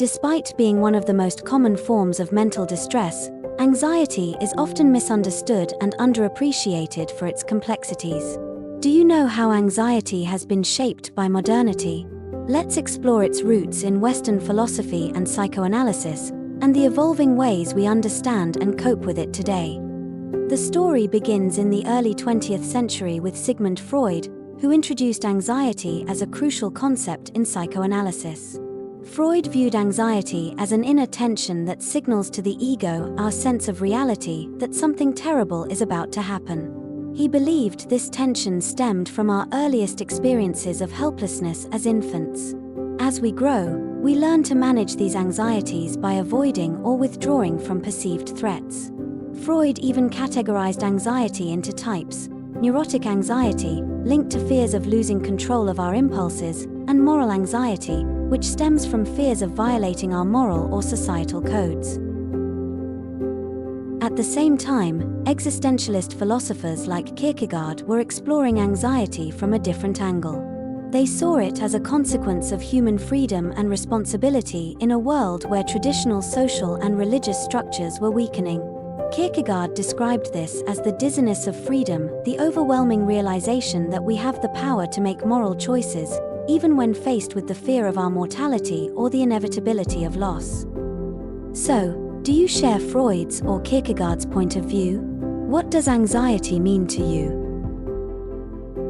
Despite being one of the most common forms of mental distress, anxiety is often misunderstood and underappreciated for its complexities. Do you know how anxiety has been shaped by modernity? Let's explore its roots in Western philosophy and psychoanalysis, and the evolving ways we understand and cope with it today. The story begins in the early 20th century with Sigmund Freud, who introduced anxiety as a crucial concept in psychoanalysis. Freud viewed anxiety as an inner tension that signals to the ego, our sense of reality, that something terrible is about to happen. He believed this tension stemmed from our earliest experiences of helplessness as infants. As we grow, we learn to manage these anxieties by avoiding or withdrawing from perceived threats. Freud even categorized anxiety into types: neurotic anxiety, linked to fears of losing control of our impulses, and moral anxiety, which stems from fears of violating our moral or societal codes. At the same time, existentialist philosophers like Kierkegaard were exploring anxiety from a different angle. They saw it as a consequence of human freedom and responsibility in a world where traditional social and religious structures were weakening. Kierkegaard described this as the dizziness of freedom, the overwhelming realization that we have the power to make moral choices, even when faced with the fear of our mortality or the inevitability of loss. So, do you share Freud's or Kierkegaard's point of view? What does anxiety mean to you?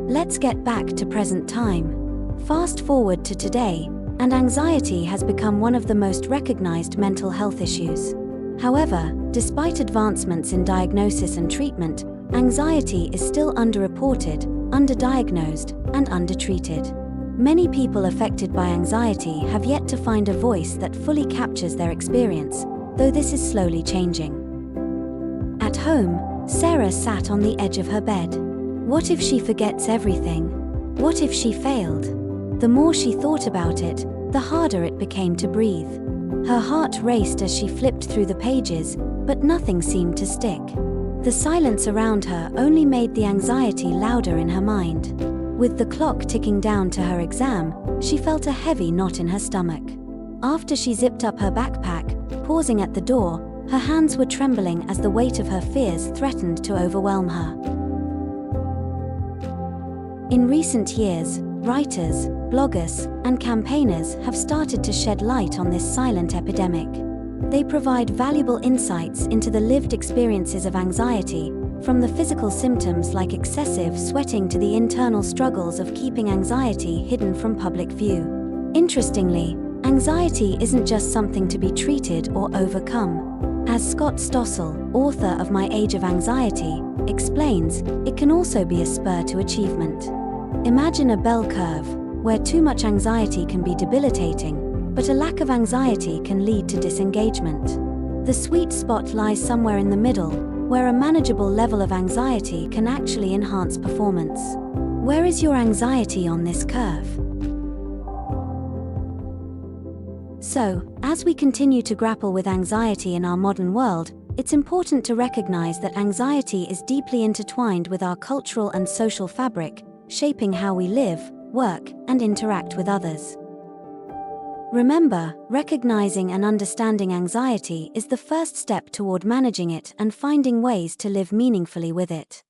Let's get back to present time. Fast forward to today, and anxiety has become one of the most recognized mental health issues. However, despite advancements in diagnosis and treatment, anxiety is still underreported, underdiagnosed, and undertreated. Many people affected by anxiety have yet to find a voice that fully captures their experience, though this is slowly changing. At home, Sarah sat on the edge of her bed. What if she forgets everything? What if she failed? The more she thought about it, the harder it became to breathe. Her heart raced as she flipped through the pages, but nothing seemed to stick. The silence around her only made the anxiety louder in her mind. With the clock ticking down to her exam, she felt a heavy knot in her stomach. After she zipped up her backpack, pausing at the door, her hands were trembling as the weight of her fears threatened to overwhelm her. In recent years, writers, bloggers, and campaigners have started to shed light on this silent epidemic. They provide valuable insights into the lived experiences of anxiety, from the physical symptoms like excessive sweating to the internal struggles of keeping anxiety hidden from public view. Interestingly, anxiety isn't just something to be treated or overcome. As Scott Stossel, author of My Age of Anxiety, explains, it can also be a spur to achievement. Imagine a bell curve, where too much anxiety can be debilitating, but a lack of anxiety can lead to disengagement. The sweet spot lies somewhere in the middle, where a manageable level of anxiety can actually enhance performance. Where is your anxiety on this curve? So, as we continue to grapple with anxiety in our modern world, it's important to recognize that anxiety is deeply intertwined with our cultural and social fabric, shaping how we live, work, and interact with others. Remember, recognizing and understanding anxiety is the first step toward managing it and finding ways to live meaningfully with it.